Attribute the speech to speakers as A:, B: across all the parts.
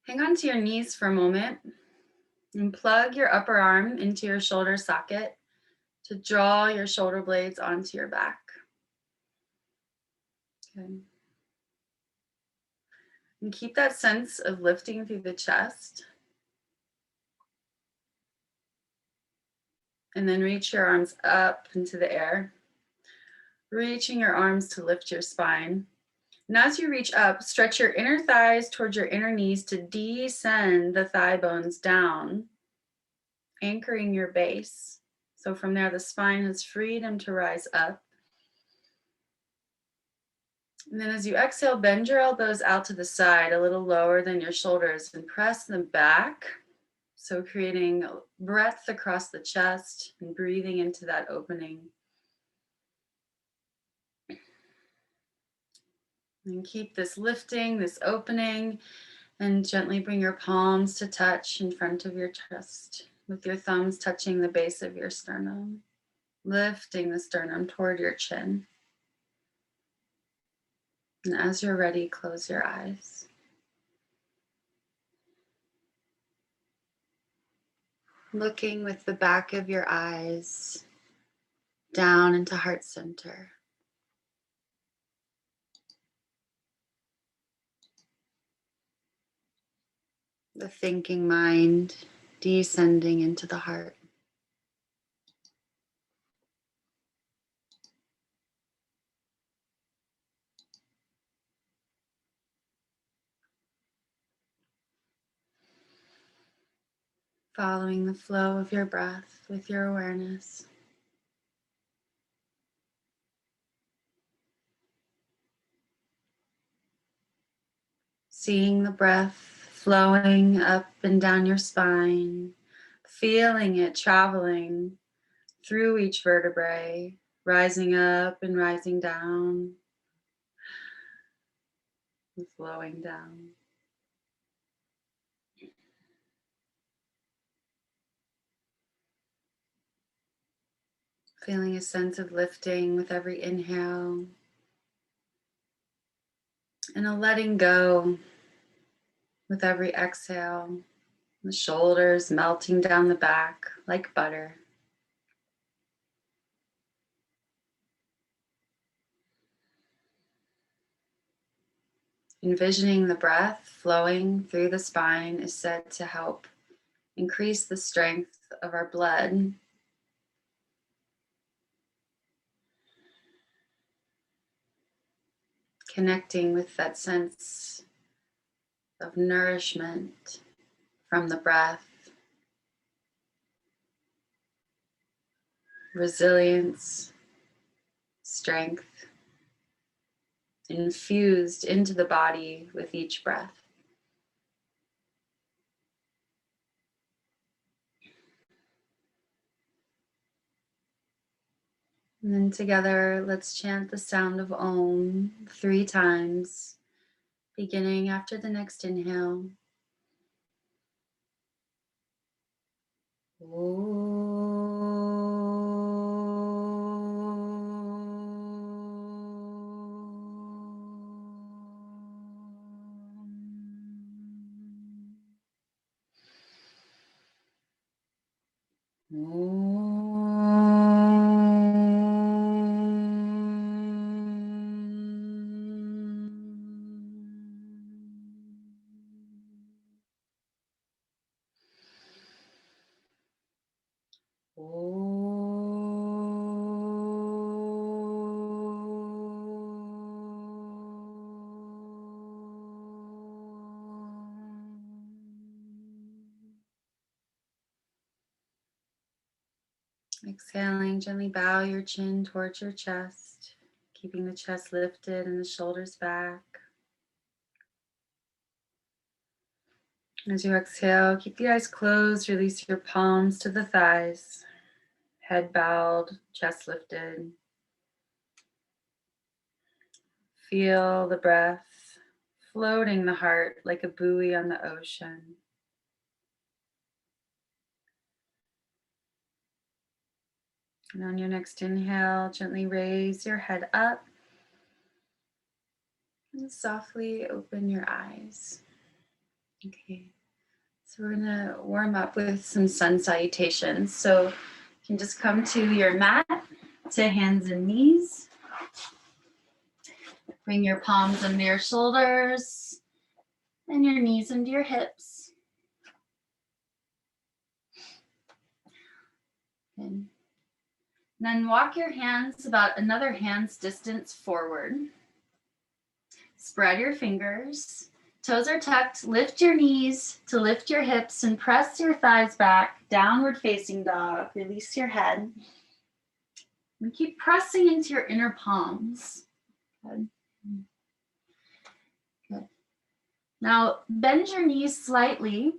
A: Hang on to your knees for a moment and plug your upper arm into your shoulder socket to draw your shoulder blades onto your back. Good. And keep that sense of lifting through the chest. And then reach your arms up into the air, reaching your arms to lift your spine. And as you reach up, stretch your inner thighs towards your inner knees to descend the thigh bones down, anchoring your base. So from there, the spine has freedom to rise up. And then as you exhale, bend your elbows out to the side, a little lower than your shoulders, and press them back. So creating breadth across the chest and breathing into that opening. And keep this lifting, this opening, and gently bring your palms to touch in front of your chest, with your thumbs touching the base of your sternum, lifting the sternum toward your chin. And as you're ready, close your eyes. Looking with the back of your eyes down into heart center. The thinking mind descending into the heart. Following the flow of your breath with your awareness. Seeing the breath flowing up and down your spine, feeling it traveling through each vertebrae, rising up and rising down, and flowing down. Feeling a sense of lifting with every inhale and a letting go with every exhale. The shoulders melting down the back like butter. Envisioning the breath flowing through the spine is said to help increase the strength of our blood. Connecting with that sense of nourishment from the breath, resilience, strength, infused into the body with each breath. And then together, let's chant the sound of Om 3 times, beginning after the next inhale. Exhaling, gently bow your chin towards your chest, keeping the chest lifted and the shoulders back. As you exhale, keep the eyes closed, release your palms to the thighs, head bowed, chest lifted. Feel the breath floating the heart like a buoy on the ocean. And on your next inhale, gently raise your head up and softly open your eyes. Okay, so we're gonna warm up with some sun salutations. So you can just come to your mat, to hands and knees. Bring your palms under your shoulders and your knees into your hips. Good. Then walk your hands about another hand's distance forward. Spread your fingers. Toes are tucked. Lift your knees to lift your hips and press your thighs back. Downward facing dog. Release your head. And keep pressing into your inner palms. Good. Good. Now bend your knees slightly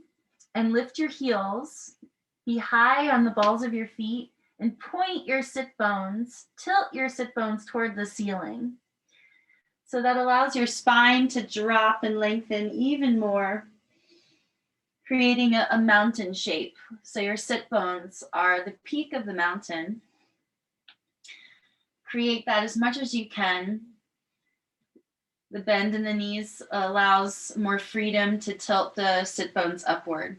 A: and lift your heels. Be high on the balls of your feet and point your sit bones, tilt your sit bones toward the ceiling. So that allows your spine to drop and lengthen even more, creating a mountain shape. So your sit bones are the peak of the mountain. Create that as much as you can. The bend in the knees allows more freedom to tilt the sit bones upward.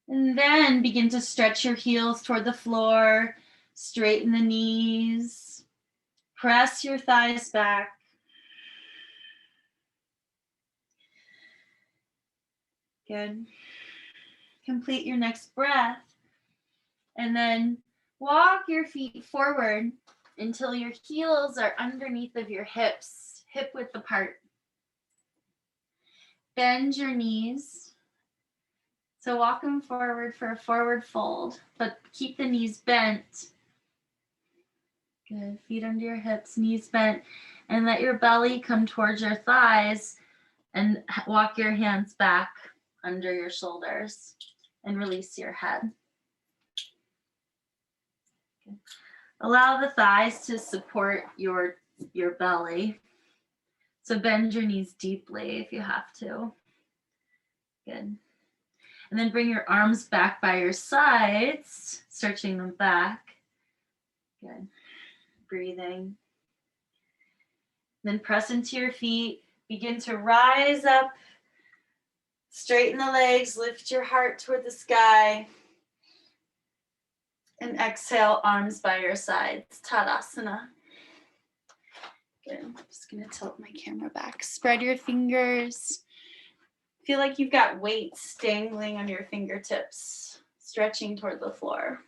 A: And then begin to stretch your heels toward the floor, straighten the knees, press your thighs back. Good. Complete your next breath. And then walk your feet forward until your heels are underneath of your hips, hip width apart. Bend your knees. So walk them forward for a forward fold, but keep the knees bent. Good. Feet under your hips, knees bent, and let your belly come towards your thighs and walk your hands back under your shoulders and release your head. Okay. Allow the thighs to support your belly. So bend your knees deeply if you have to. Good. And then bring your arms back by your sides, stretching them back. Good. Breathing. Then press into your feet. Begin to rise up. Straighten the legs. Lift your heart toward the sky. And exhale, arms by your sides. Tadasana. Good. I'm just going to tilt my camera back. Spread your fingers. Feel like you've got weights dangling on your fingertips, stretching toward the floor.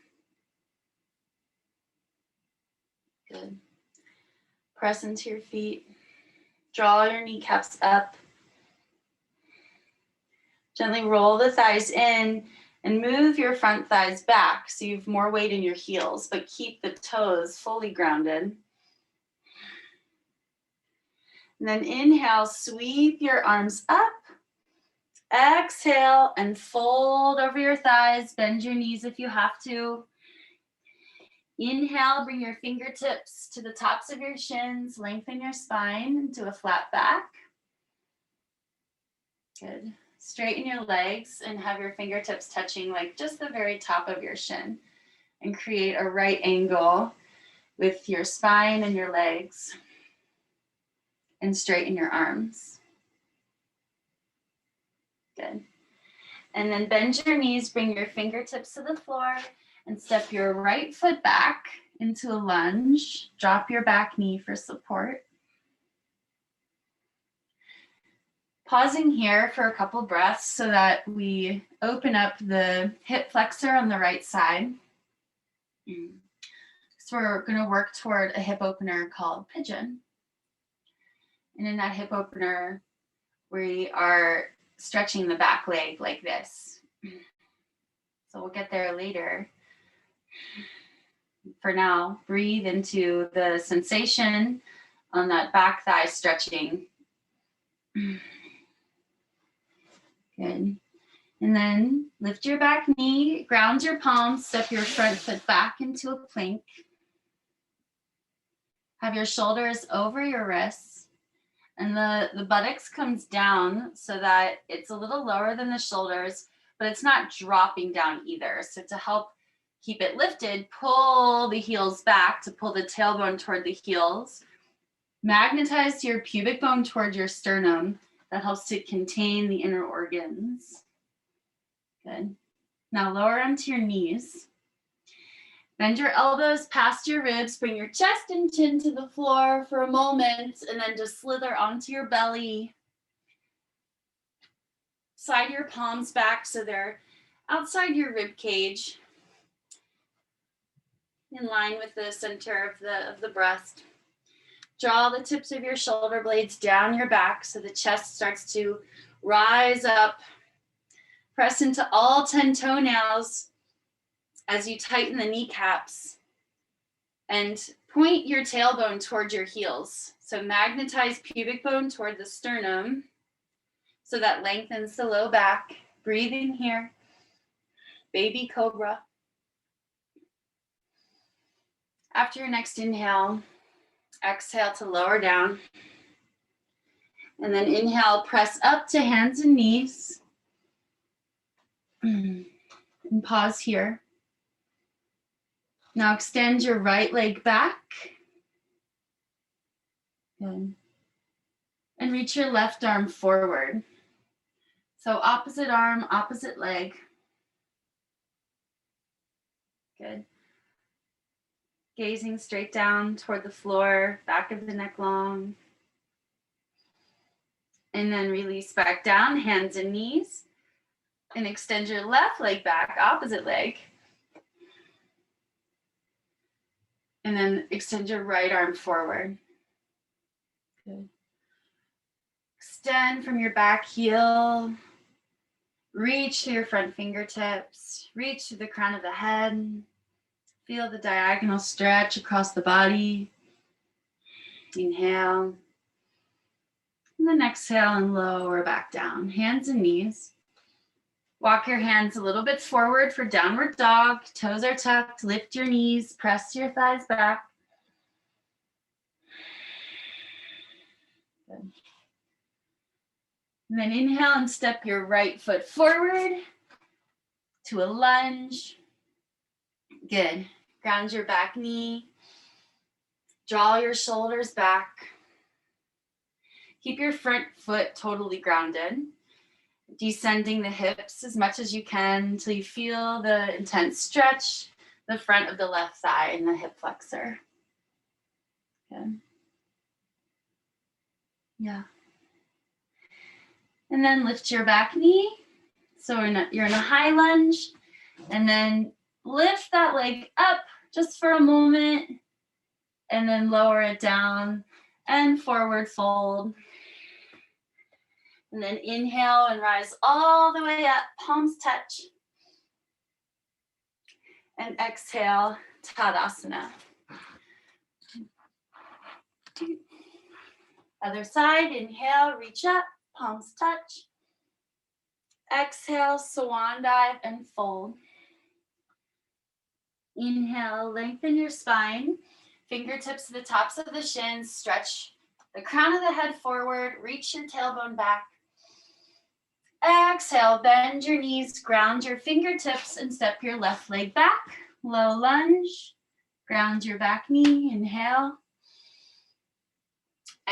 A: Good. Press into your feet. Draw your kneecaps up. Gently roll the thighs in and move your front thighs back so you have more weight in your heels, but keep the toes fully grounded. And then inhale, sweep your arms up. Exhale and fold over your thighs. Bend your knees if you have to. Inhale, bring your fingertips to the tops of your shins. Lengthen your spine into a flat back. Good. Straighten your legs and have your fingertips touching like just the very top of your shin. And create a right angle with your spine and your legs. And straighten your arms. Good. And then bend your knees, bring your fingertips to the floor, and step your right foot back into a lunge. Drop your back knee for support. Pausing here for a couple breaths so that we open up the hip flexor on the right side. So we're going to work toward a hip opener called Pigeon. And in that hip opener, we are stretching the back leg like this. So we'll get there later. For now, breathe into the sensation on that back thigh stretching. Good. And then lift your back knee, ground your palms, step your front foot back into a plank. Have your shoulders over your wrists. And the buttocks comes down so that it's a little lower than the shoulders, but it's not dropping down either. So to help keep it lifted, pull the heels back to pull the tailbone toward the heels. Magnetize your pubic bone toward your sternum That helps to contain the inner organs. Good. Now lower onto your knees. Bend your elbows past your ribs. Bring your chest and chin to the floor for a moment, and then just slither onto your belly. Slide your palms back so they're outside your rib cage, in line with the center of the breast. Draw the tips of your shoulder blades down your back so the chest starts to rise up. Press into all 10 toenails as you tighten the kneecaps, and point your tailbone toward your heels. So magnetize pubic bone toward the sternum so that lengthens the low back. Breathing here. Baby cobra. After your next inhale, exhale to lower down. And then inhale, press up to hands and knees. And pause here. Now extend your right leg back. Good. And reach your left arm forward. So opposite arm, opposite leg. Good. Gazing straight down toward the floor, back of the neck long. And then release back down, hands and knees. And extend your left leg back, opposite leg. And then extend your right arm forward. Good. Extend from your back heel. Reach to your front fingertips. Reach to the crown of the head. Feel the diagonal stretch across the body. Inhale. And then exhale and lower back down. Hands and knees. Walk your hands a little bit forward for downward dog. Toes are tucked. Lift your knees. Press your thighs back. Good. And then inhale and step your right foot forward to a lunge. Good. Ground your back knee. Draw your shoulders back. Keep your front foot totally grounded. Descending the hips as much as you can until you feel the intense stretch, the front of the left thigh and the hip flexor. Good. Yeah. And then lift your back knee. So you're in a high lunge. And then lift that leg up just for a moment. And then lower it down and forward fold. And then inhale and rise all the way up, palms touch. And exhale, Tadasana. Other side, inhale, reach up, palms touch. Exhale, swan dive and fold. Inhale, lengthen your spine. Fingertips to the tops of the shins. Stretch the crown of the head forward. Reach your tailbone back. Exhale, bend your knees, ground your fingertips, and step your left leg back. Low lunge. Ground your back knee. Inhale.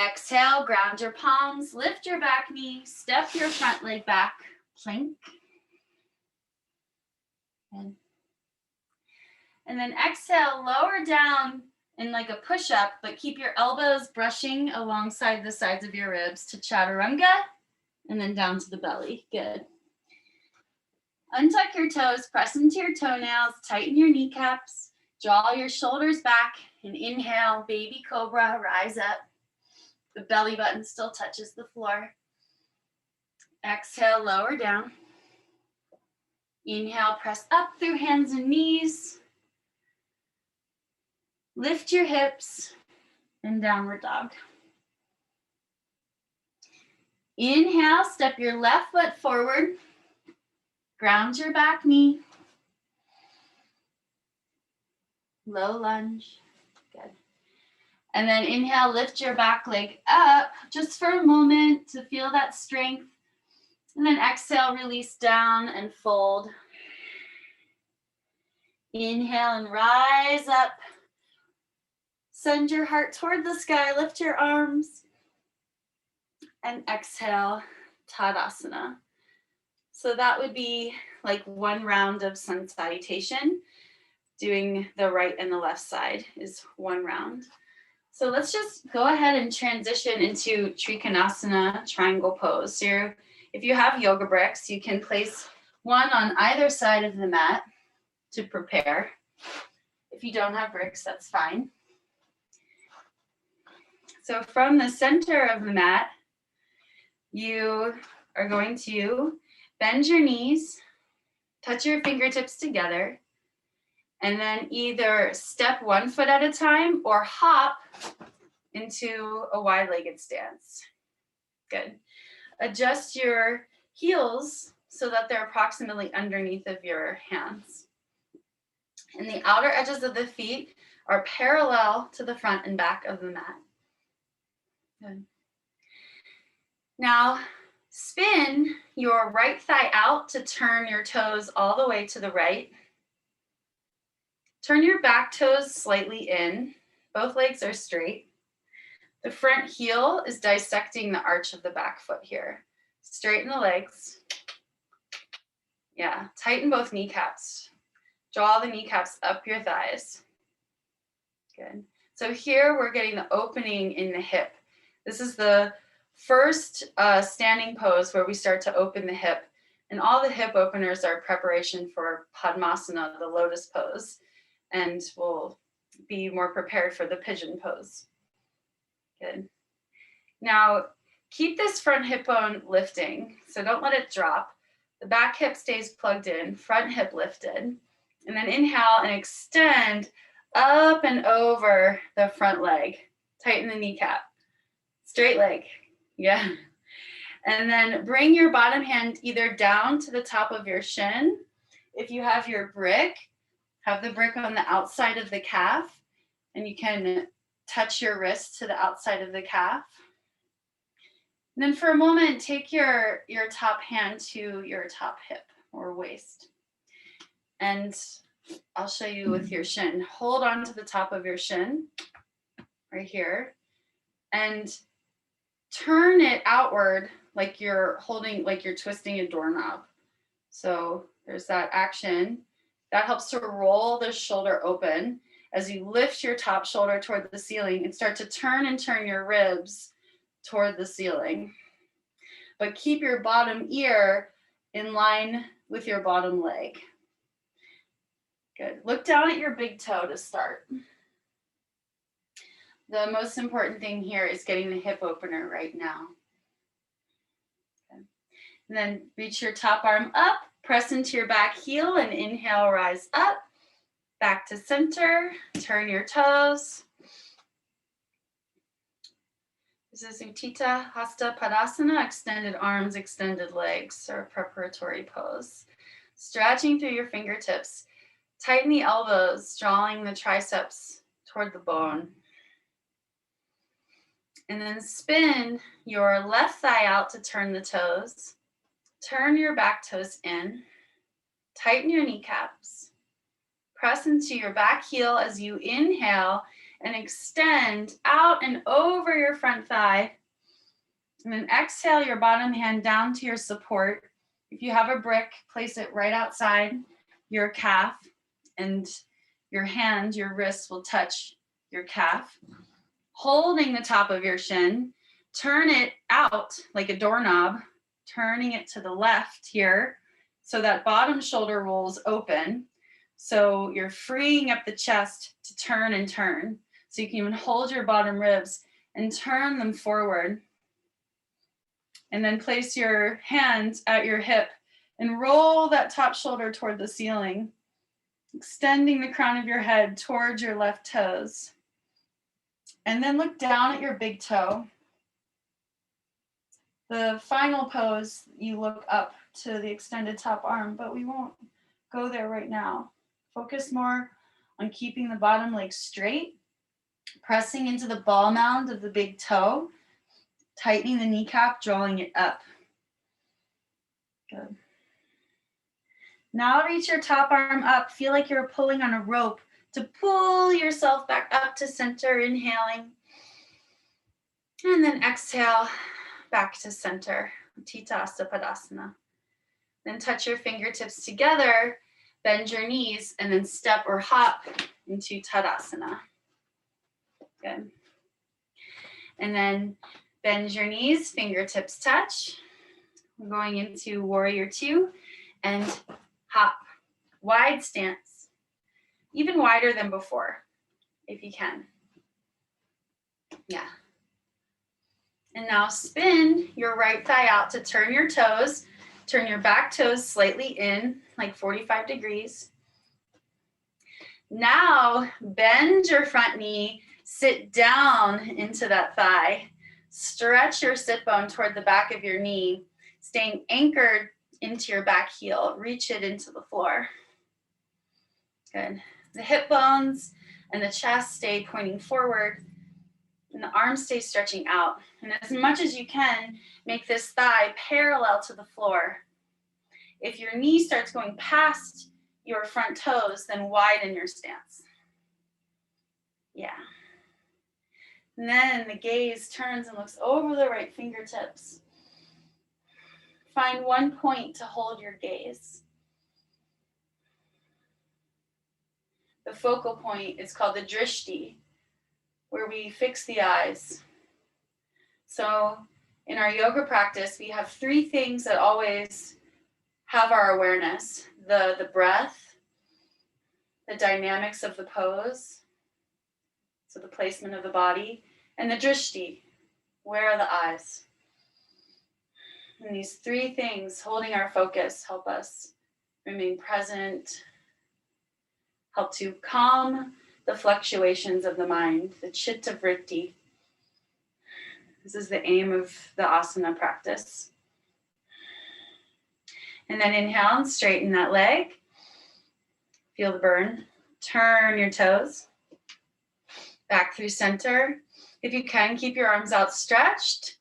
A: Exhale, ground your palms. Lift your back knee. Step your front leg back. Plank. And then exhale, lower down in like a push-up, but keep your elbows brushing alongside the sides of your ribs to chaturanga, and then down to the belly. Good. Untuck your toes, press into your toenails, tighten your kneecaps, draw your shoulders back, and inhale, baby cobra, rise up. The belly button still touches the floor. Exhale, lower down. Inhale, press up through hands and knees. Lift your hips and downward dog. Inhale, step your left foot forward. Ground your back knee. Low lunge. Good. And then inhale, lift your back leg up just for a moment to feel that strength. And then exhale, release down and fold. Inhale and rise up. Send your heart toward the sky. Lift your arms. And exhale, Tadasana. So that would be like one round of sun salutation. Doing the right and the left side is one round. So let's just go ahead and transition into Trikonasana triangle pose. So if you have yoga bricks, you can place one on either side of the mat to prepare. If you don't have bricks, that's fine. So from the center of the mat, you are going to bend your knees, touch your fingertips together, and then either step one foot at a time or hop into a wide-legged stance. Good. Adjust your heels so that they're approximately underneath of your hands. And the outer edges of the feet are parallel to the front and back of the mat. Good. Now, spin your right thigh out to turn your toes all the way to the right. Turn your back toes slightly in. Both legs are straight. The front heel is dissecting the arch of the back foot here. Straighten the legs. Yeah, tighten both kneecaps. Draw the kneecaps up your thighs. Good. So here we're getting the opening in the hip. This is the first standing pose where we start to open the hip. And all the hip openers are preparation for Padmasana, the lotus pose. And we'll be more prepared for the pigeon pose. Good. Now, keep this front hip bone lifting, so don't let it drop. The back hip stays plugged in, front hip lifted. And then inhale and extend up and over the front leg. Tighten the kneecap. Straight leg. Yeah. And then bring your bottom hand either down to the top of your shin. If you have your brick, have the brick on the outside of the calf, and you can touch your wrist to the outside of the calf. And then for a moment, take your top hand to your top hip or waist. And I'll show you with your shin. Hold on to the top of your shin, right here, and turn it outward like you're holding, like you're twisting a doorknob. So there's that action. That helps to roll the shoulder open as you lift your top shoulder toward the ceiling and start to turn your ribs toward the ceiling. But keep your bottom ear in line with your bottom leg. Good. Look down at your big toe to start. The most important thing here is getting the hip opener right now. Okay. And then reach your top arm up, press into your back heel, and inhale, rise up, back to center, turn your toes. This is Utthita Hasta Padasana, extended arms, extended legs, or preparatory pose. Stretching through your fingertips. Tighten the elbows, drawing the triceps toward the bone. And then spin your left thigh out to turn the toes. Turn your back toes in. Tighten your kneecaps. Press into your back heel as you inhale and extend out and over your front thigh. And then exhale your bottom hand down to your support. If you have a brick, place it right outside your calf, and your hand, your wrist will touch your calf. Holding the top of your shin, turn it out like a doorknob, turning it to the left here so that bottom shoulder rolls open. So you're freeing up the chest to turn and turn. So you can even hold your bottom ribs and turn them forward. And then place your hands at your hip and roll that top shoulder toward the ceiling, extending the crown of your head towards your left toes. And then look down at your big toe. The final pose, you look up to the extended top arm, but we won't go there right now. Focus more on keeping the bottom leg straight, pressing into the ball mound of the big toe, tightening the kneecap, drawing it up. Good. Now reach your top arm up. Feel like you're pulling on a rope to pull yourself back up to center, inhaling. And then exhale, back to center, Tadasana. Then touch your fingertips together, bend your knees, and then step or hop into Tadasana. Good. And then bend your knees, fingertips touch. We're going into Warrior Two and hop. Wide stance, even wider than before, if you can. Yeah. And now spin your right thigh out to turn your toes. Turn your back toes slightly in, like 45 degrees. Now bend your front knee, sit down into that thigh. Stretch your sit bone toward the back of your knee, staying anchored into your back heel. Reach it into the floor. Good. The hip bones and the chest stay pointing forward, and the arms stay stretching out. And as much as you can, make this thigh parallel to the floor. If your knee starts going past your front toes, then widen your stance. Yeah. And then the gaze turns and looks over the right fingertips. Find one point to hold your gaze. The focal point is called the drishti, where we fix the eyes. So in our yoga practice, we have three things that always have our awareness: the breath, the dynamics of the pose, so the placement of the body, and the drishti, where are the eyes? And these three things, holding our focus, help us remain present, help to calm the fluctuations of the mind, the chitta vritti. This is the aim of the asana practice. And then inhale and straighten that leg. Feel the burn. Turn your toes back through center. If you can, keep your arms outstretched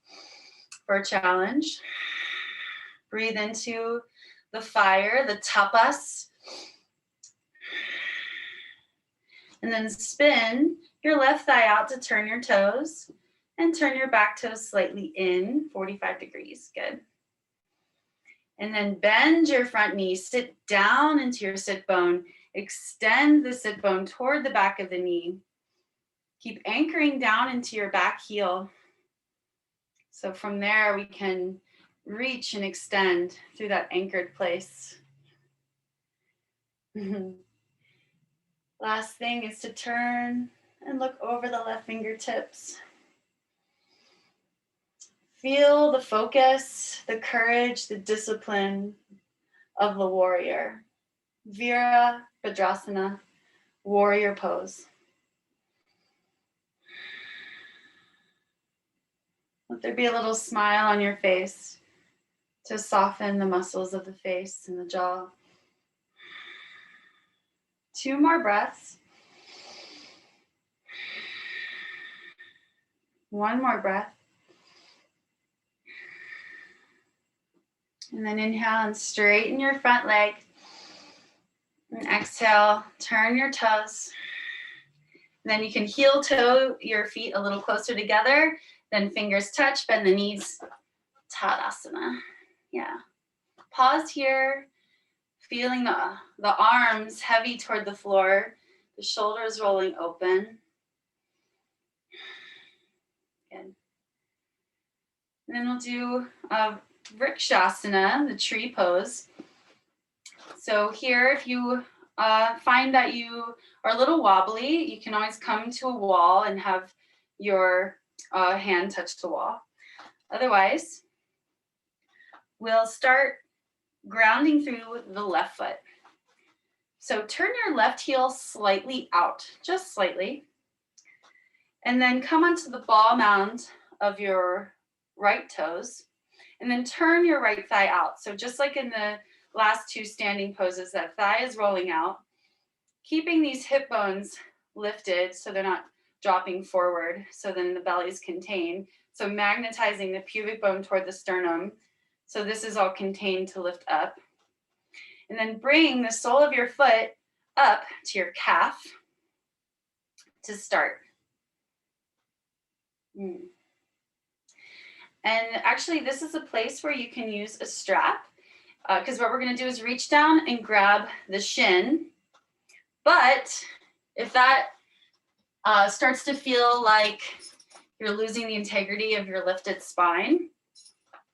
A: for a challenge. Breathe into the fire, the tapas. And then spin your left thigh out to turn your toes and turn your back toes slightly in, 45 degrees. Good. And then bend your front knee, sit down into your sit bone, extend the sit bone toward the back of the knee. Keep anchoring down into your back heel. So from there, we can reach and extend through that anchored place. Last thing is to turn and look over the left fingertips. Feel the focus, the courage, the discipline of the warrior. Virabhadrasana, warrior pose. Let there be a little smile on your face to soften the muscles of the face and the jaw. 2 more breaths. 1 more breath. And then inhale and straighten your front leg. And exhale, turn your toes. And then you can heel toe your feet a little closer together. Then fingers touch, bend the knees. Tadasana. Yeah. Pause here. Feeling the arms heavy toward the floor. The shoulders rolling open. Good. And then we'll do Rickshasa, the tree pose. So here, if you find that you are a little wobbly, you can always come to a wall and have your hand touch the wall. Otherwise, we'll start grounding through the left foot. So turn your left heel slightly out, just slightly. And then come onto the ball mound of your right toes. And then turn your right thigh out. So just like in the last 2 standing poses, that thigh is rolling out. Keeping these hip bones lifted so they're not dropping forward, so then the belly is contained. So magnetizing the pubic bone toward the sternum. So this is all contained to lift up. And then bring the sole of your foot up to your calf to start. And actually, this is a place where you can use a strap, because what we're going to do is reach down and grab the shin. But if that starts to feel like you're losing the integrity of your lifted spine,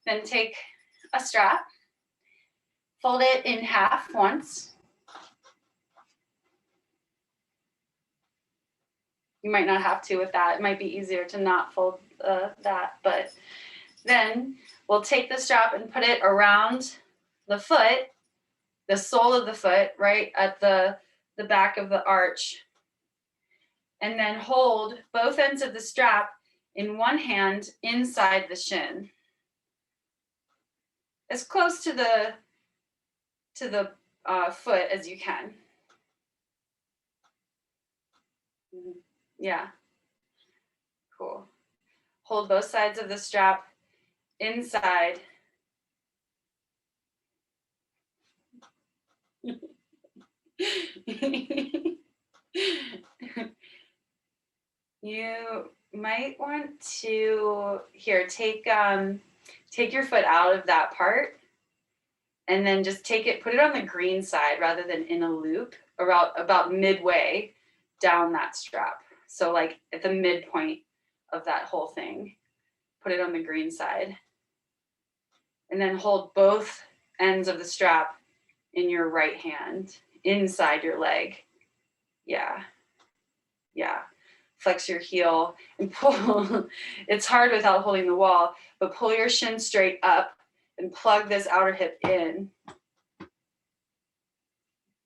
A: then take a strap, fold it in half once. You might not have to with that. It might be easier to not fold that, but then we'll take the strap and put it around the foot, the sole of the foot, right at the back of the arch. And then hold both ends of the strap in one hand inside the shin. As close to the foot as you can. Yeah. Cool. Hold both sides of the strap inside. You might want to take your foot out of that part and then just put it on the green side rather than in a loop about midway down that strap. So like at the midpoint of that whole thing, put it on the green side. And then hold both ends of the strap in your right hand inside your leg. Yeah. Flex your heel and pull. It's hard without holding the wall, but pull your shin straight up and plug this outer hip in.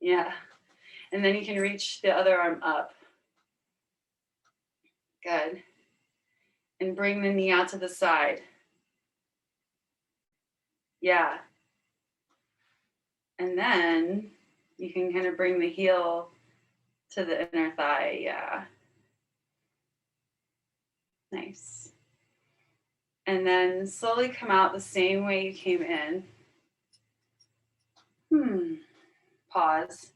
A: Yeah. And then you can reach the other arm up. Good. And bring the knee out to the side. Yeah. And then you can kind of bring the heel to the inner thigh. Yeah. Nice. And then slowly come out the same way you came in. Pause.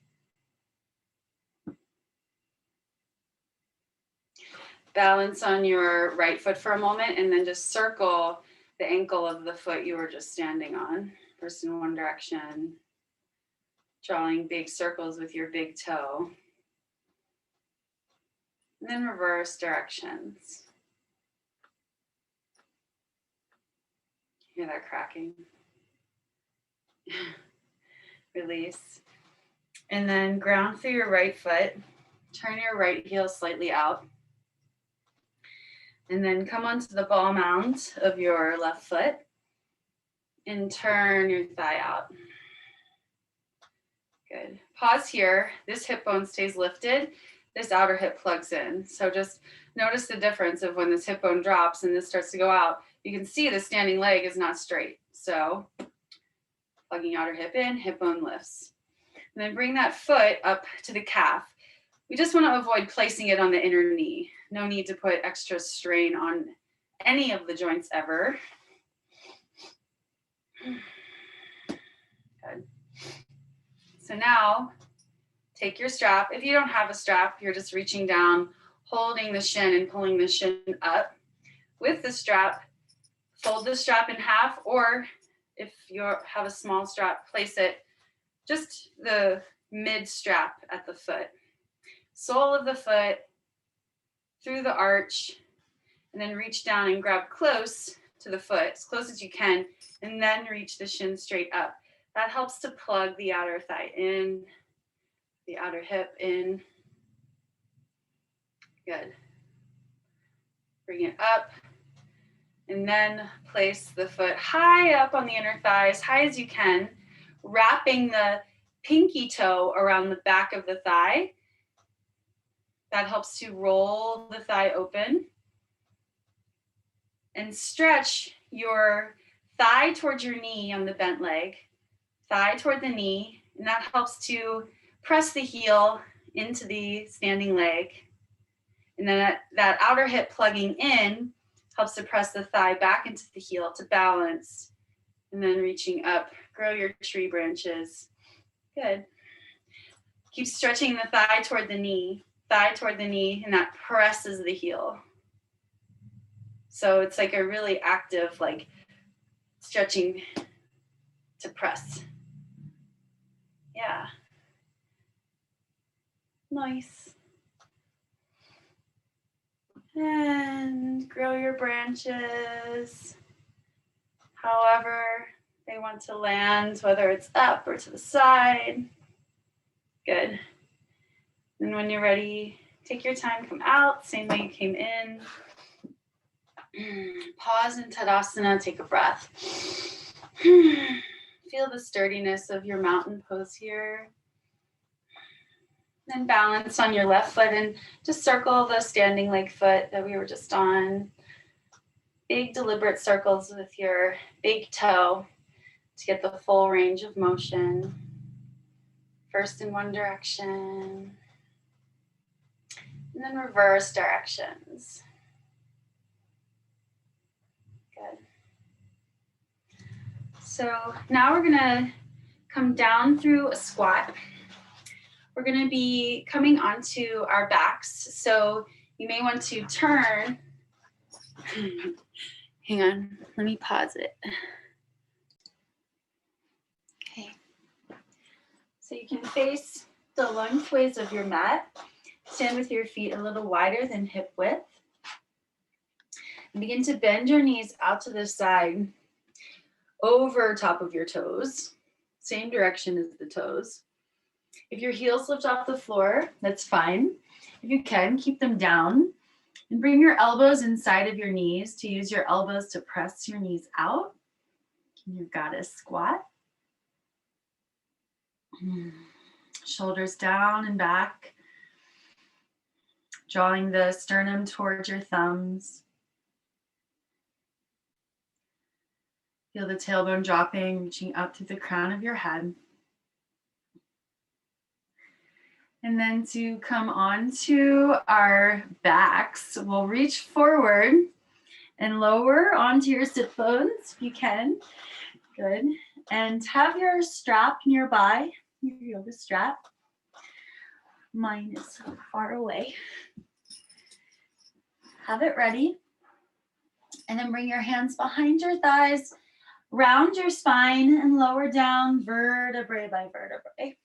A: Balance on your right foot for a moment and then just circle the ankle of the foot you were just standing on. First in one direction. Drawing big circles with your big toe. And then reverse directions. Hear that cracking? Release. And then ground through your right foot. Turn your right heel slightly out. And then come onto the ball mound of your left foot and turn your thigh out. Good. Pause here. This hip bone stays lifted. This outer hip plugs in. So just notice the difference of when this hip bone drops and this starts to go out. You can see the standing leg is not straight. So plugging outer hip in, hip bone lifts. And then bring that foot up to the calf. We just want to avoid placing it on the inner knee. No need to put extra strain on any of the joints ever. Good. So now take your strap. If you don't have a strap, you're just reaching down, holding the shin and pulling the shin up. With the strap, fold the strap in half, or if you have a small strap, place it just the mid strap at the foot. Sole of the foot through the arch, and then reach down and grab close to the foot, as close as you can, and then reach the shin straight up. That helps to plug the outer thigh in, the outer hip in. Good. Bring it up, and then place the foot high up on the inner thigh, as high as you can, wrapping the pinky toe around the back of the thigh. That helps to roll the thigh open. And stretch your thigh towards your knee on the bent leg, thigh toward the knee, and that helps to press the heel into the standing leg. And then that outer hip plugging in helps to press the thigh back into the heel to balance. And then reaching up, grow your tree branches. Good. Keep stretching the thigh toward the knee, and that presses the heel. So it's like a really active, like stretching to press. Yeah. Nice. And grow your branches however they want to land, whether it's up or to the side. Good. And when you're ready, take your time, come out, same way you came in. Pause in Tadasana, take a breath. Feel the sturdiness of your mountain pose here. Then balance on your left foot and just circle the standing leg foot that we were just on. Big deliberate circles with your big toe to get the full range of motion. First in one direction, and then reverse directions. Good. So now we're gonna come down through a squat. We're gonna be coming onto our backs. So you may want to turn. Hang on, let me pause it. Okay. So you can face the lengthways of your mat. Stand with your feet a little wider than hip width. And begin to bend your knees out to the side over top of your toes. Same direction as the toes. If your heels lift off the floor, that's fine. If you can, keep them down. And bring your elbows inside of your knees to use your elbows to press your knees out in your goddess squat. Shoulders down and back. Drawing the sternum towards your thumbs. Feel the tailbone dropping, reaching up through the crown of your head. And then to come onto our backs, we'll reach forward and lower onto your sit bones if you can. Good. And have your strap nearby, your yoga strap. Mine is far away. Have it ready. And then bring your hands behind your thighs, round your spine, and lower down vertebrae by vertebrae.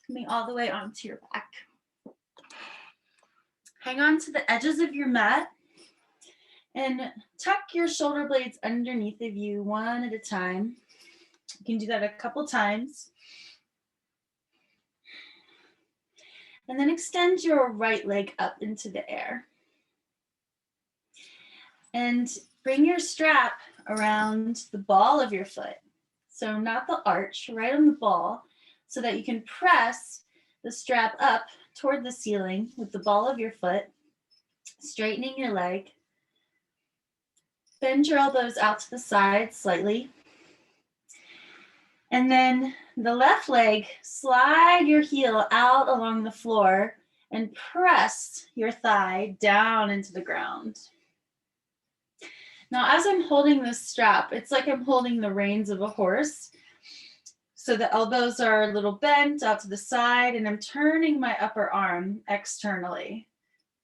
A: Coming all the way onto your back. Hang on to the edges of your mat and tuck your shoulder blades underneath of you one at a time. You can do that a couple times. And then extend your right leg up into the air. And bring your strap around the ball of your foot. So not the arch, right on the ball, so that you can press the strap up toward the ceiling with the ball of your foot, straightening your leg. Bend your elbows out to the side slightly. And then the left leg, slide your heel out along the floor and press your thigh down into the ground. Now, as I'm holding this strap, it's like I'm holding the reins of a horse. So the elbows are a little bent out to the side, and I'm turning my upper arm externally.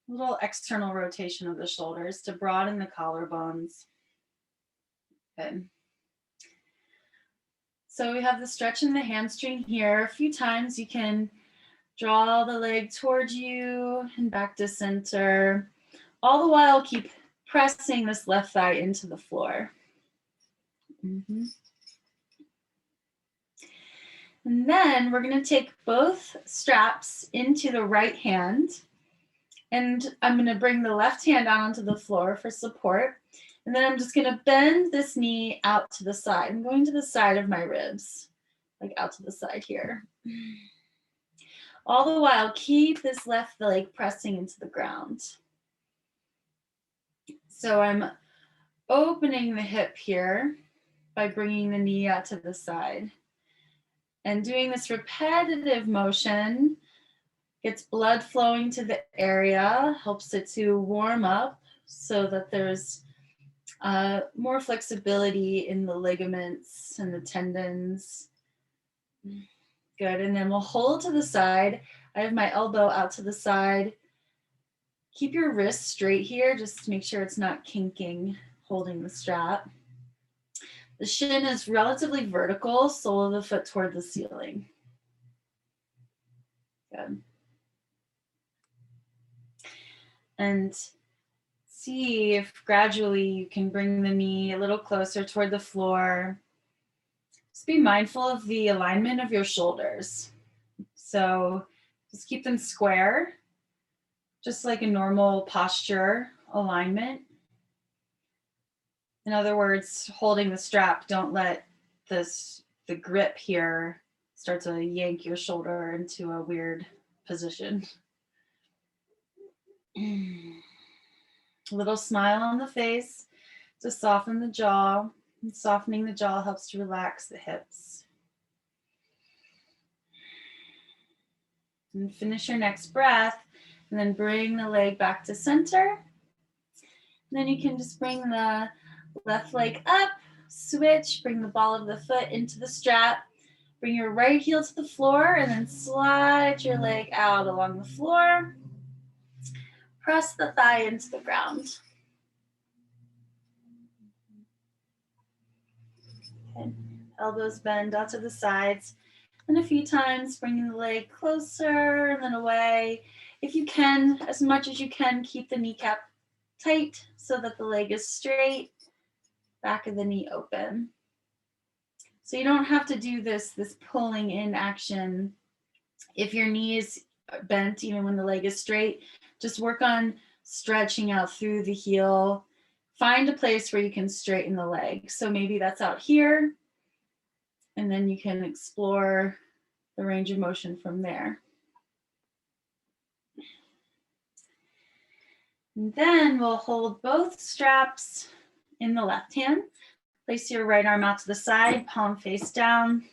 A: A little external rotation of the shoulders to broaden the collarbones. Good. So we have the stretch in the hamstring here. A few times you can draw the leg towards you and back to center. All the while, keep pressing this left thigh into the floor. And then we're going to take both straps into the right hand. And I'm going to bring the left hand out onto the floor for support. And then I'm just going to bend this knee out to the side. I'm going to the side of my ribs, like out to the side here. All the while, keep this left leg pressing into the ground. So I'm opening the hip here by bringing the knee out to the side. And doing this repetitive motion gets blood flowing to the area, helps it to warm up so that there's more flexibility in the ligaments and the tendons. Good, and then we'll hold to the side. I have my elbow out to the side, Keep your wrists straight here, just to make sure it's not kinking holding the strap. The shin is relatively vertical, sole of the foot toward the ceiling. Good. And see if gradually you can bring the knee a little closer toward the floor. Just be mindful of the alignment of your shoulders. So just keep them square, just like a normal posture alignment. In other words, holding the strap, don't let the grip here start to yank your shoulder into a weird position. A little smile on the face to soften the jaw. And softening the jaw helps to relax the hips. And finish your next breath, and then bring the leg back to center. And then you can just bring the left leg up, switch, bring the ball of the foot into the strap, bring your right heel to the floor, and then slide your leg out along the floor. Press the thigh into the ground. Okay. Elbows bend out to the sides. And a few times, bringing the leg closer and then away. If you can, as much as you can, keep the kneecap tight so that the leg is straight, back of the knee open. So you don't have to do this pulling in action. If your knee is bent, even when the leg is straight, just work on stretching out through the heel. Find a place where you can straighten the leg. So maybe that's out here, and then you can explore the range of motion from there. And then we'll hold both straps in the left hand. Place your right arm out to the side, palm face down.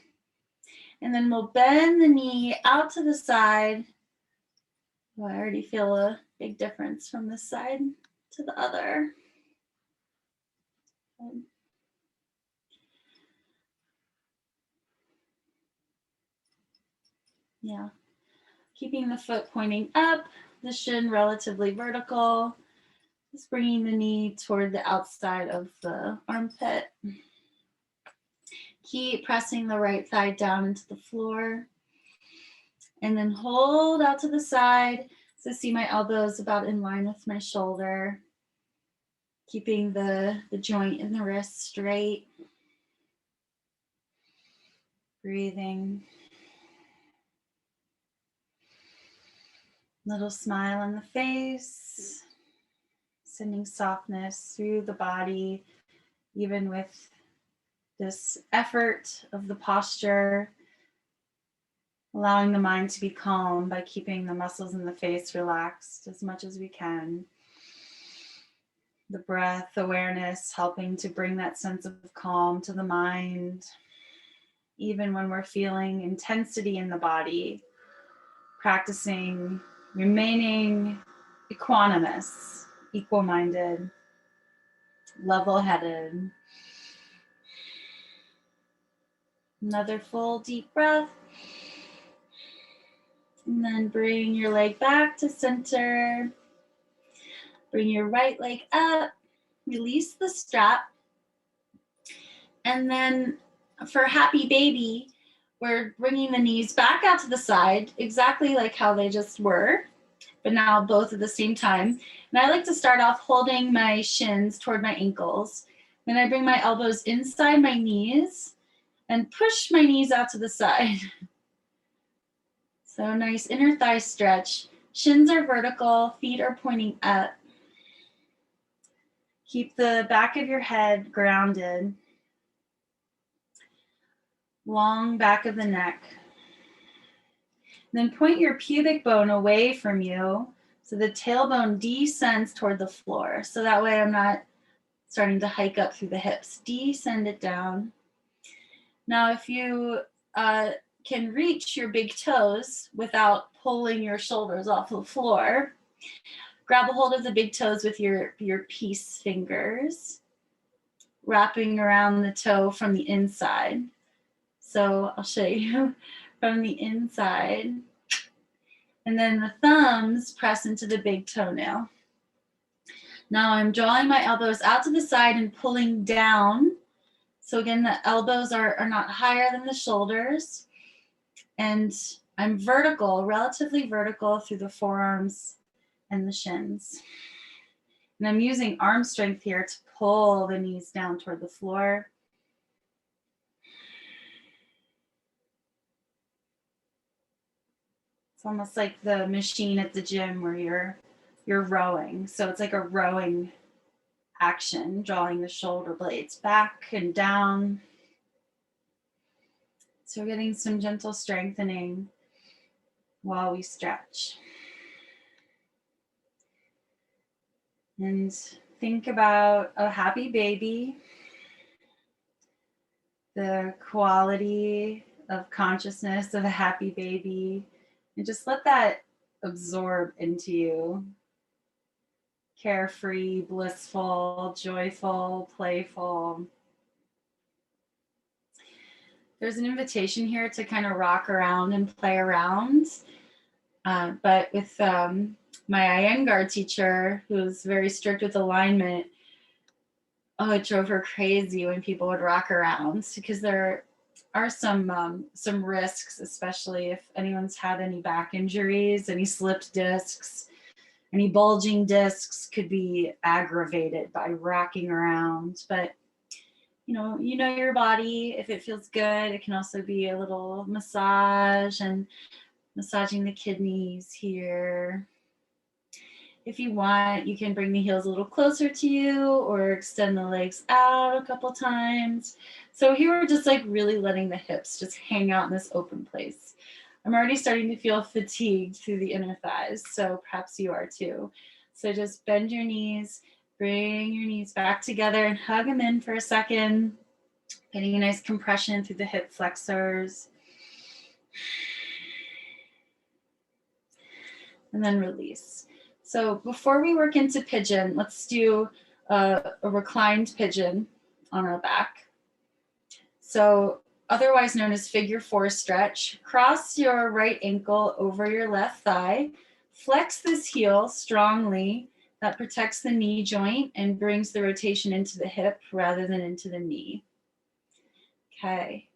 A: And then we'll bend the knee out to the side. Oh, I already feel a big difference from this side to the other. Yeah. Keeping the foot pointing up, the shin relatively vertical. Just bringing the knee toward the outside of the armpit. Keep pressing the right thigh down into the floor. And then hold out to the side. So see my elbows about in line with my shoulder. Keeping the joint in the wrist straight. Breathing. Little smile on the face. Sending softness through the body, even with this effort of the posture. Allowing the mind to be calm by keeping the muscles in the face relaxed as much as we can. The breath awareness helping to bring that sense of calm to the mind, even when we're feeling intensity in the body. Practicing remaining equanimous, equal-minded, level-headed. Another full deep breath. And then bring your leg back to center. Bring your right leg up. Release the strap. And then for happy baby, we're bringing the knees back out to the side, exactly like how they just were, but now both at the same time. And I like to start off holding my shins toward my ankles. Then I bring my elbows inside my knees and push my knees out to the side. So nice inner thigh stretch. Shins are vertical, feet are pointing up. Keep the back of your head grounded. Long back of the neck. Then point your pubic bone away from you so the tailbone descends toward the floor. So that way I'm not starting to hike up through the hips. Descend it down. Now if you can reach your big toes without pulling your shoulders off the floor, grab a hold of the big toes with your peace fingers, wrapping around the toe from the inside. So I'll show you from the inside. And then the thumbs press into the big toenail. Now I'm drawing my elbows out to the side and pulling down. So again, the elbows are not higher than the shoulders. And I'm vertical, relatively vertical through the forearms and the shins. And I'm using arm strength here to pull the knees down toward the floor. It's almost like the machine at the gym where you're rowing. So it's like a rowing action, drawing the shoulder blades back and down. So we're getting some gentle strengthening while we stretch. And think about a happy baby, the quality of consciousness of a happy baby, and just let that absorb into you. Carefree, blissful, joyful, playful. There's an invitation here to kind of rock around and play around. But with my Iyengar teacher, who's very strict with alignment, it drove her crazy when people would rock around, because there are some risks, especially if anyone's had any back injuries, any slipped discs, any bulging discs could be aggravated by rocking around. But you know your body. If it feels good, it can also be a little massage and massaging the kidneys here. If you want, you can bring the heels a little closer to you or extend the legs out a couple times. So here we're just like really letting the hips just hang out in this open place. I'm already starting to feel fatigued through the inner thighs, so perhaps you are too. So just bend your knees, bring your knees back together and hug them in for a second, getting a nice compression through the hip flexors. And then release. So before we work into pigeon, let's do a reclined pigeon on our back. So otherwise known as figure 4 stretch. Cross your right ankle over your left thigh. Flex this heel strongly. That protects the knee joint and brings the rotation into the hip rather than into the knee. Okay.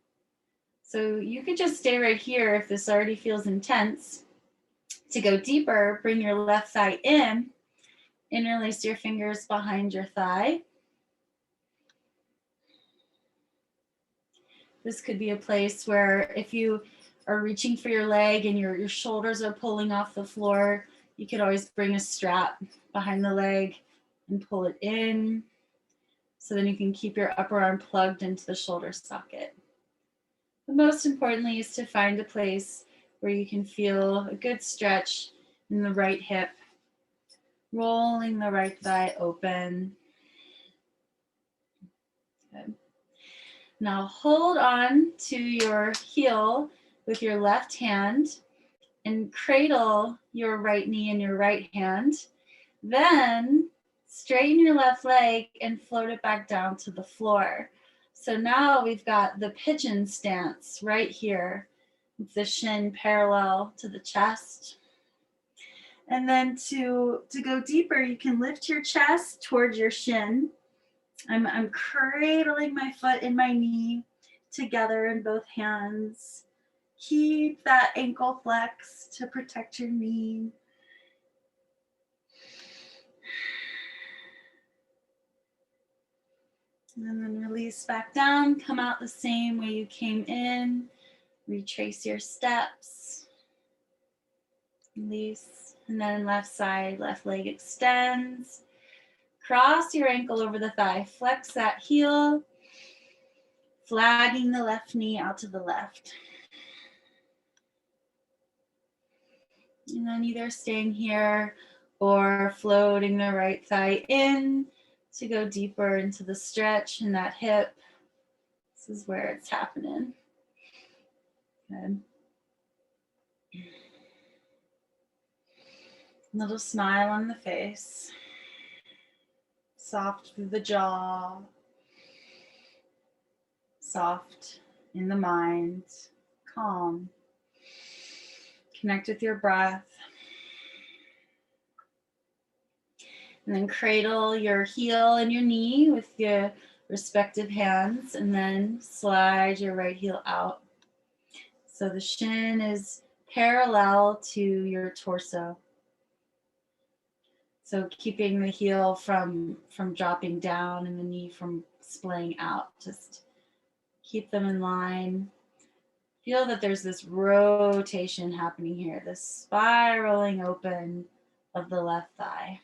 A: So you could just stay right here if this already feels intense. To go deeper, bring your left thigh in. Interlace your fingers behind your thigh. This could be a place where if you are reaching for your leg and your shoulders are pulling off the floor, you could always bring a strap behind the leg and pull it in. So then you can keep your upper arm plugged into the shoulder socket. But most importantly is to find a place where you can feel a good stretch in the right hip, rolling the right thigh open. Good. Now hold on to your heel with your left hand and cradle your right knee in your right hand. Then straighten your left leg and float it back down to the floor. So now we've got the pigeon stance right here with the shin parallel to the chest. And then to go deeper, you can lift your chest towards your shin. I'm cradling my foot and my knee together in both hands. Keep that ankle flex to protect your knee. And then release back down. Come out the same way you came in. Retrace your steps. Release. And then left side, left leg extends. Cross your ankle over the thigh. Flex that heel. Flagging the left knee out to the left. And then either staying here or floating the right thigh in to go deeper into the stretch in that hip. This is where it's happening. Good. Little smile on the face. Soft through the jaw. Soft in the mind. Calm. Connect with your breath. And then cradle your heel and your knee with your respective hands, and then slide your right heel out. So the shin is parallel to your torso. So keeping the heel from dropping down and the knee from splaying out. Just keep them in line. Feel that there's this rotation happening here, this spiraling open of the left thigh.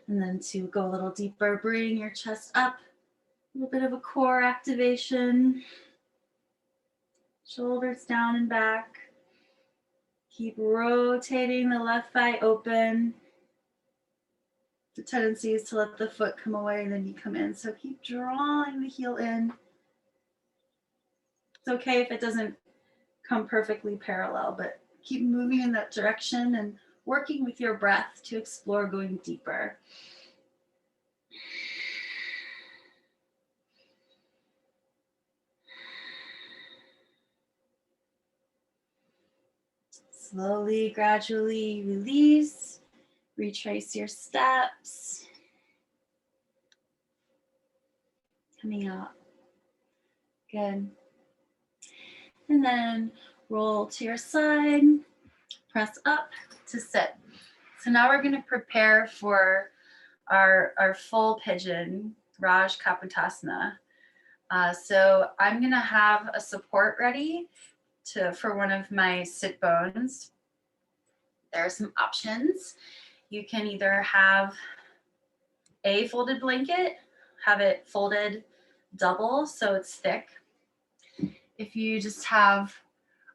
A: And then to go a little deeper, bring your chest up, a little bit of a core activation. Shoulders down and back. Keep rotating the left thigh open. The tendency is to let the foot come away and then you come in. So keep drawing the heel in. It's okay if it doesn't come perfectly parallel, but keep moving in that direction and working with your breath to explore going deeper. Slowly, gradually release, retrace your steps. Coming out. Good. And then roll to your side, press up to sit. So now we're going to prepare for our full pigeon, Raj Kapotasana. So I'm going to have a support ready for one of my sit bones. There are some options. You can either have a folded blanket, have it folded double so it's thick. If you just have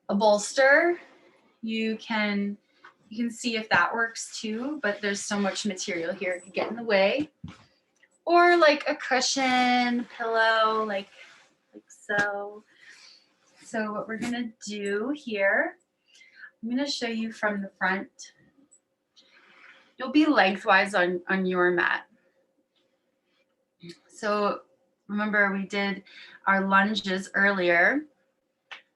A: a bolster, you can see if that works too, but there's so much material here it could get in the way. Or like a cushion, pillow, like so. So what we're gonna do here, I'm gonna show you from the front. You'll be lengthwise on your mat. So remember we did our lunges earlier.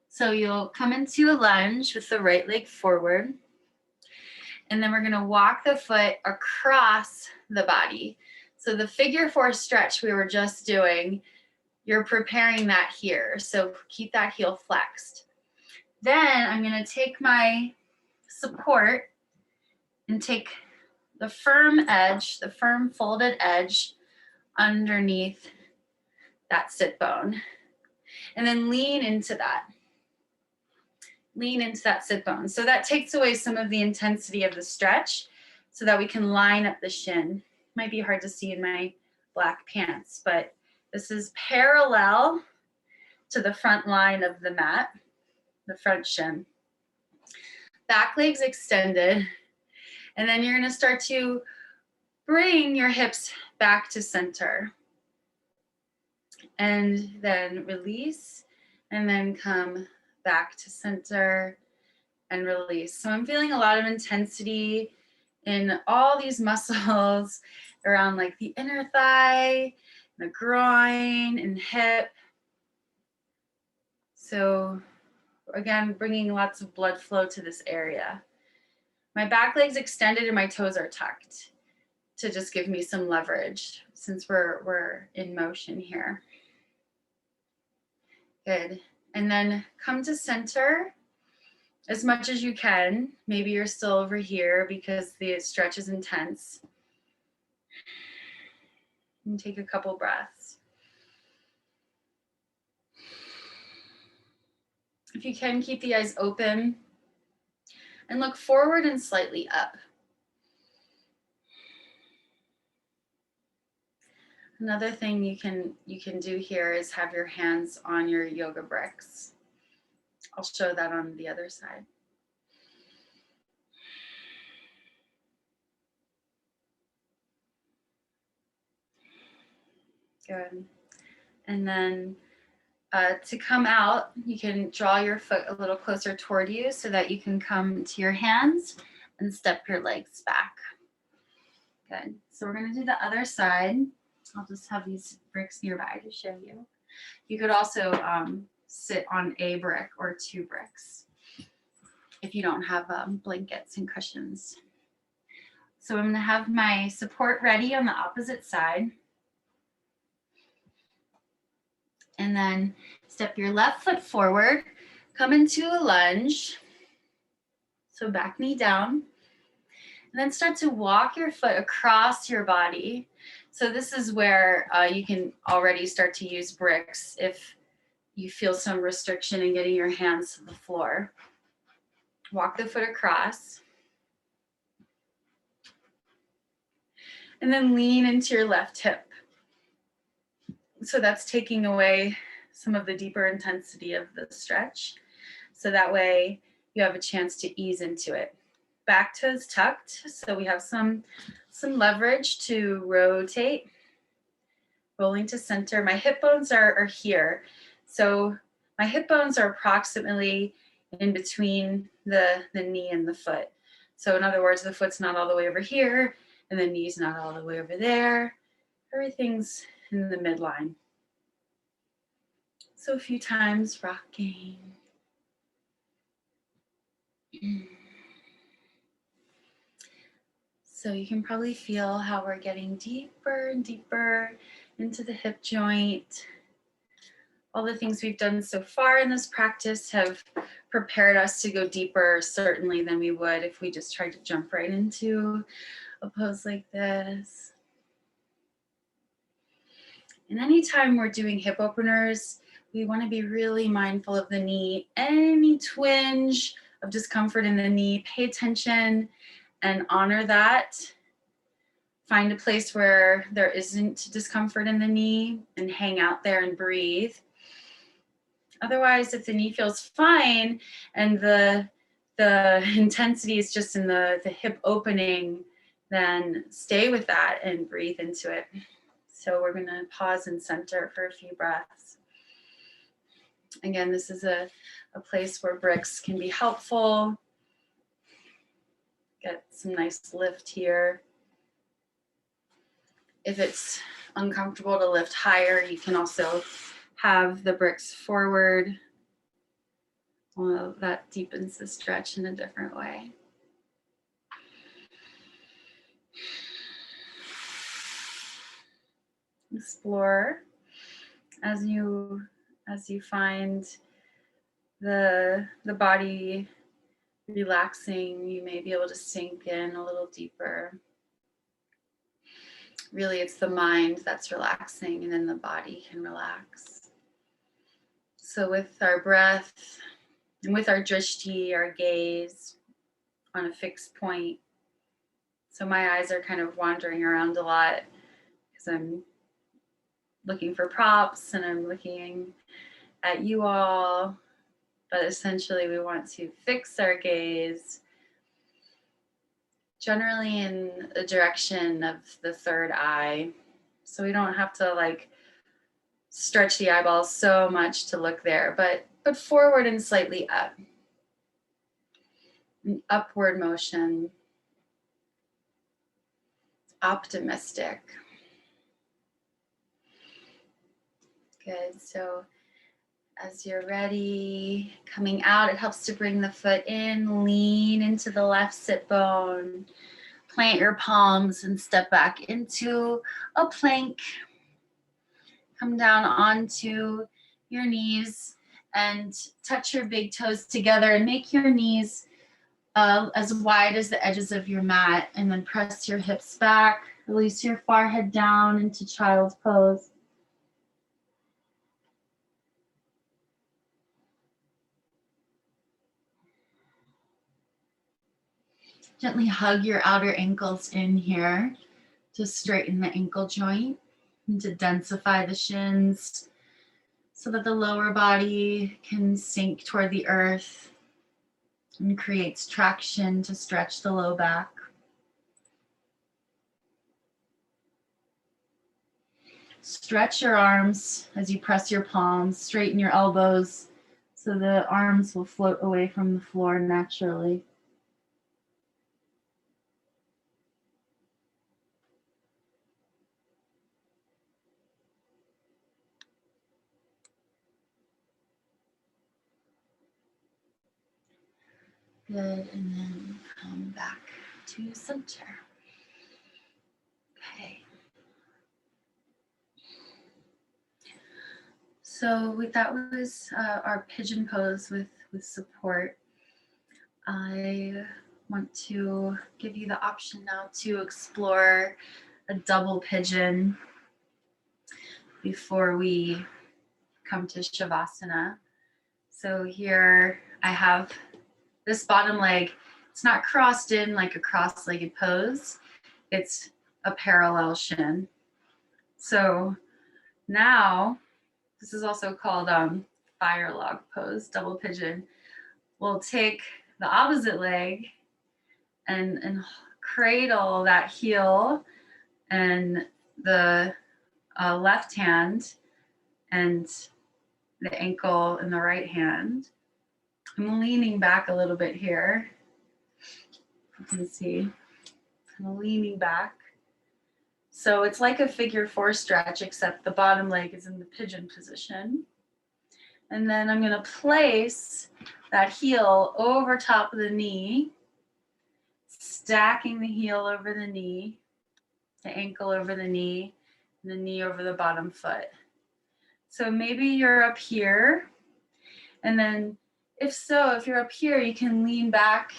A: So you'll come into a lunge with the right leg forward. And then we're gonna walk the foot across the body. So the figure 4 stretch we were just doing, you're preparing that here. So keep that heel flexed. Then I'm gonna take my support and take the firm edge, the firm folded edge underneath that sit bone. And then lean into that. Lean into that sit bone. So that takes away some of the intensity of the stretch so that we can line up the shin. Might be hard to see in my black pants, but this is parallel to the front line of the mat, the front shin. Back legs extended. And then you're gonna start to bring your hips back to center. And then release, and then come back to center and release. So I'm feeling a lot of intensity in all these muscles around like the inner thigh, the groin and hip. So again, bringing lots of blood flow to this area. My back leg's extended and my toes are tucked to just give me some leverage since we're in motion here. Good. And then come to center as much as you can. Maybe you're still over here because the stretch is intense. And take a couple breaths. If you can, keep the eyes open and look forward and slightly up. Another thing you can do here is have your hands on your yoga bricks. I'll show that on the other side. Good. And then to come out, you can draw your foot a little closer toward you so that you can come to your hands and step your legs back. Good. So we're going to do the other side. I'll just have these bricks nearby to show you. You could also sit on a brick or 2 bricks if you don't have blankets and cushions. So I'm going to have my support ready on the opposite side. And then step your left foot forward, come into a lunge. So back knee down. And then start to walk your foot across your body. So this is where you can already start to use bricks if you feel some restriction in getting your hands to the floor. Walk the foot across. And then lean into your left hip. So that's taking away some of the deeper intensity of the stretch. So that way you have a chance to ease into it. Back toes tucked, so we have some leverage to rotate. Rolling to center. My hip bones are here. So my hip bones are approximately in between the knee and the foot. So in other words, the foot's not all the way over here, and the knee's not all the way over there. Everything's in the midline. So a few times rocking. So you can probably feel how we're getting deeper and deeper into the hip joint. All the things we've done so far in this practice have prepared us to go deeper, certainly, than we would if we just tried to jump right into a pose like this. And anytime we're doing hip openers, we want to be really mindful of the knee. Any twinge of discomfort in the knee, pay attention and honor that. Find a place where there isn't discomfort in the knee and hang out there and breathe. Otherwise, if the knee feels fine and the intensity is just in the hip opening, then stay with that and breathe into it. So we're going to pause and center for a few breaths. Again, this is a place where bricks can be helpful. Get some nice lift here. If it's uncomfortable to lift higher, you can also have the bricks forward. Well, that deepens the stretch in a different way. Explore as you find the body relaxing, you may be able to sink in a little deeper. Really, it's the mind that's relaxing, and then the body can relax. So with our breath and with our drishti, our gaze on a fixed point. So my eyes are kind of wandering around a lot because I'm looking for props and I'm looking at you all. But essentially, we want to fix our gaze generally in the direction of the third eye. So we don't have to like stretch the eyeballs so much to look there, but forward and slightly up. An upward motion. Optimistic. Good. So as you're ready, coming out, it helps to bring the foot in, lean into the left sit bone, plant your palms and step back into a plank. Come down onto your knees and touch your big toes together and make your knees as wide as the edges of your mat, and then press your hips back, release your forehead down into child's pose. Gently hug your outer ankles in here to straighten the ankle joint and to densify the shins so that the lower body can sink toward the earth and creates traction to stretch the low back. Stretch your arms as you press your palms, straighten your elbows so the arms will float away from the floor naturally. Good, and then come back to center. That was our pigeon pose with support. I want to give you the option now to explore a double pigeon before we come to Shavasana. So here I have this bottom leg. It's not crossed in like a cross-legged pose. It's a parallel shin. So now, this is also called fire log pose, double pigeon. We'll take the opposite leg and cradle that heel and the left hand and the ankle in the right hand. I'm leaning back a little bit here. You can see I'm leaning back. So it's like a figure 4 stretch, except the bottom leg is in the pigeon position. And then I'm gonna place that heel over top of the knee, stacking the heel over the knee, the ankle over the knee, and the knee over the bottom foot. So maybe you're up here, and then if you're up here, you can lean back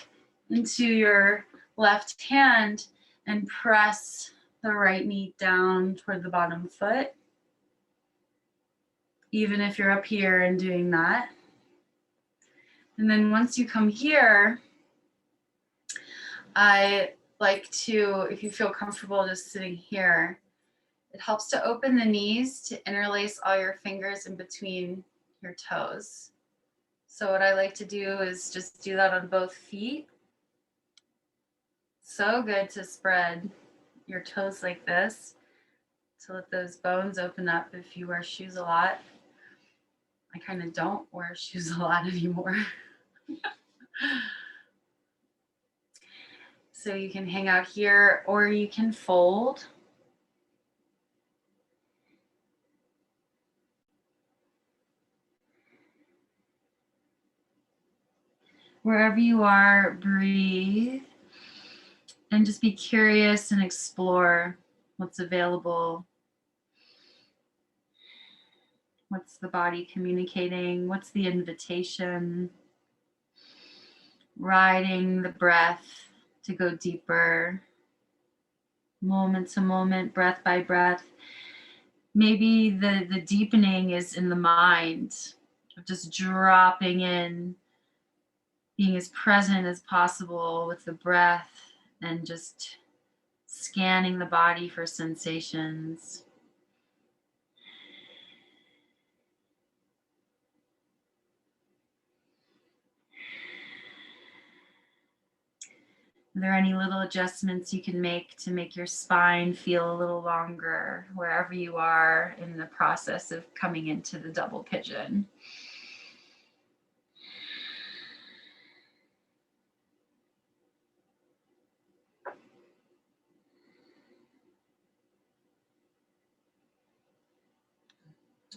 A: into your left hand and press the right knee down toward the bottom foot. Even if you're up here and doing that. And then once you come here, I like to, if you feel comfortable just sitting here, it helps to open the knees to interlace all your fingers in between your toes. So what I like to do is just do that on both feet. So good to spread your toes like this to let those bones open up if you wear shoes a lot. I kind of don't wear shoes a lot anymore. So you can hang out here or you can fold. Wherever you are, breathe and just be curious and explore what's available. What's the body communicating? What's the invitation? Riding the breath to go deeper, moment to moment, breath by breath. Maybe the deepening is in the mind, of just dropping in, being as present as possible with the breath and just scanning the body for sensations. Are there any little adjustments you can make to make your spine feel a little longer wherever you are in the process of coming into the double pigeon?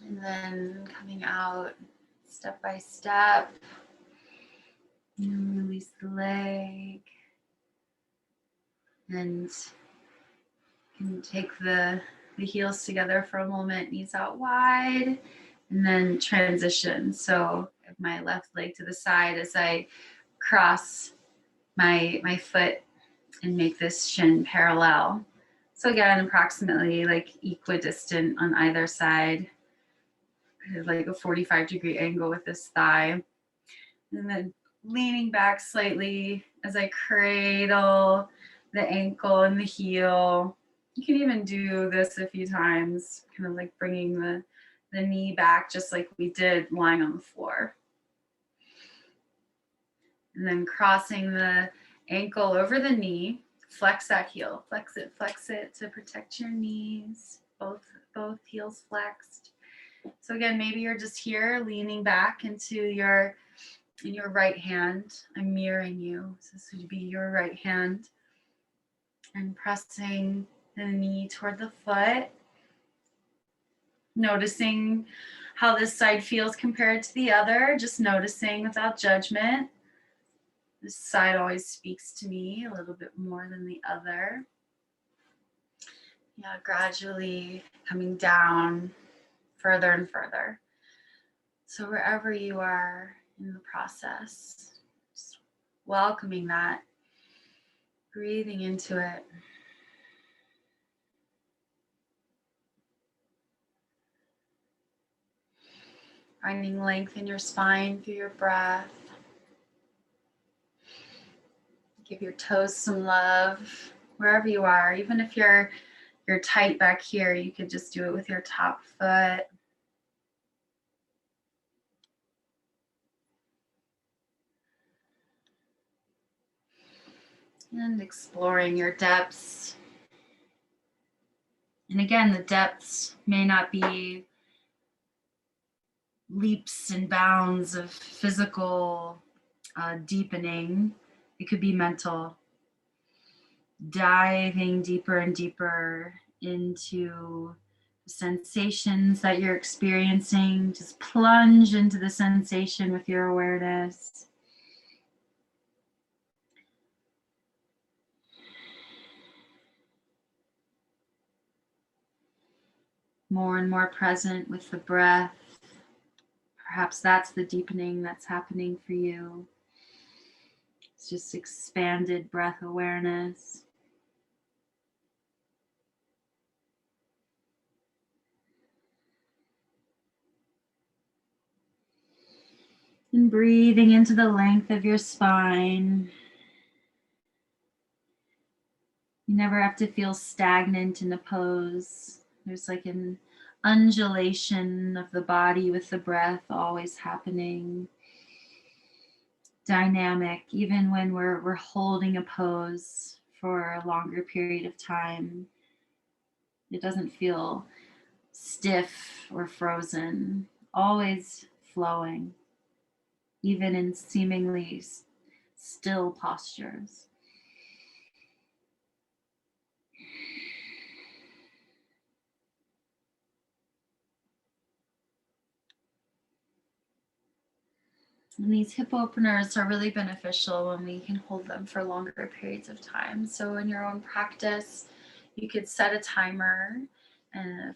A: And then coming out step by step. And release the leg. And you can take the heels together for a moment, knees out wide, and then transition. So my left leg to the side as I cross my foot and make this shin parallel. So again, approximately like equidistant on either side, like a 45-degree angle with this thigh. And then leaning back slightly as I cradle the ankle and the heel. You can even do this a few times, kind of like bringing the knee back just like we did lying on the floor. And then crossing the ankle over the knee, flex that heel, flex it to protect your knees, both heels flexed. So again, maybe you're just here leaning back into your right hand. I'm mirroring you. So this would be your right hand. And pressing the knee toward the foot. Noticing how this side feels compared to the other. Just noticing without judgment. This side always speaks to me a little bit more than the other. Yeah, gradually coming down further and further. So wherever you are in the process, just welcoming that, breathing into it. Finding length in your spine through your breath. Give your toes some love wherever you are. Even if you're tight back here, you could just do it with your top foot. And exploring your depths. And again, the depths may not be leaps and bounds of physical deepening. It could be mental. Diving deeper and deeper into the sensations that you're experiencing. Just plunge into the sensation with your awareness. More and more present with the breath. Perhaps that's the deepening that's happening for you. It's just expanded breath awareness. And breathing into the length of your spine. You never have to feel stagnant in a pose. There's like an undulation of the body with the breath always happening. Dynamic, even when we're holding a pose for a longer period of time. It doesn't feel stiff or frozen, always flowing, even in seemingly still postures. And these hip openers are really beneficial when we can hold them for longer periods of time. So in your own practice, you could set a timer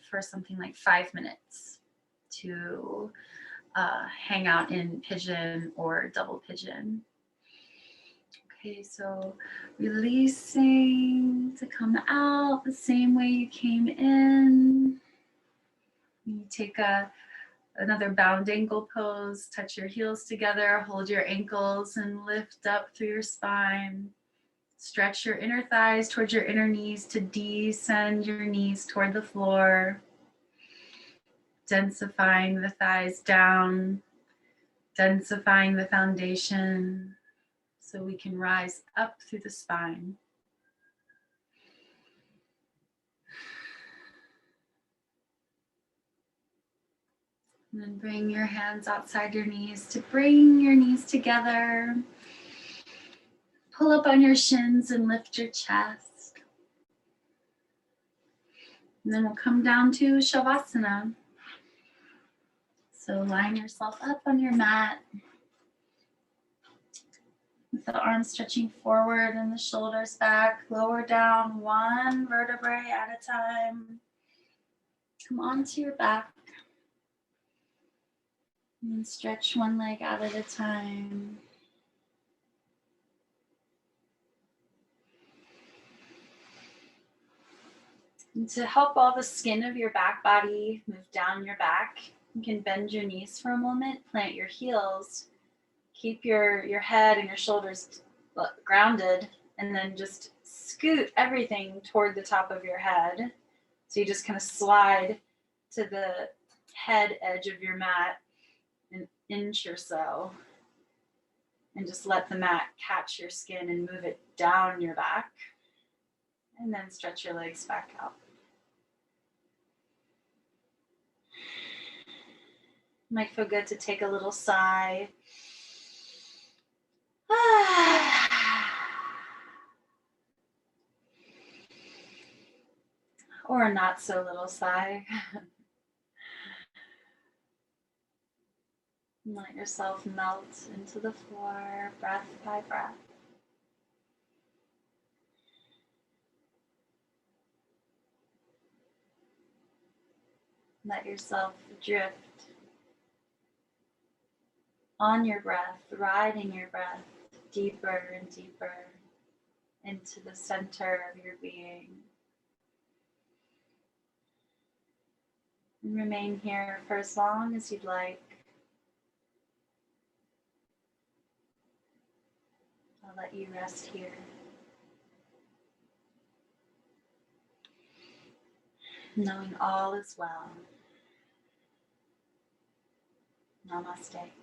A: for something like 5 minutes to hang out in pigeon or double pigeon. Okay, so releasing to come out the same way you came in. You take another bound ankle pose, touch your heels together, hold your ankles and lift up through your spine. Stretch your inner thighs towards your inner knees to descend your knees toward the floor. Densifying the thighs down, densifying the foundation so we can rise up through the spine. And then bring your hands outside your knees to bring your knees together. Pull up on your shins and lift your chest. And then we'll come down to Shavasana. So line yourself up on your mat with the arms stretching forward and the shoulders back. Lower down one vertebrae at a time. Come onto your back. And stretch one leg out at a time. And to help all the skin of your back body move down your back, you can bend your knees for a moment, plant your heels, keep your head and your shoulders grounded, and then just scoot everything toward the top of your head. So you just kind of slide to the head edge of your mat an inch or so, and just let the mat catch your skin and move it down your back, and then stretch your legs back out. Might feel good to take a little sigh. Or a not so little sigh. Let yourself melt into the floor, breath by breath. Let yourself drift
B: on your breath, riding your breath deeper and deeper into the center of your being. And remain here for as long as you'd like. I'll let you rest here. Knowing all is well. Namaste.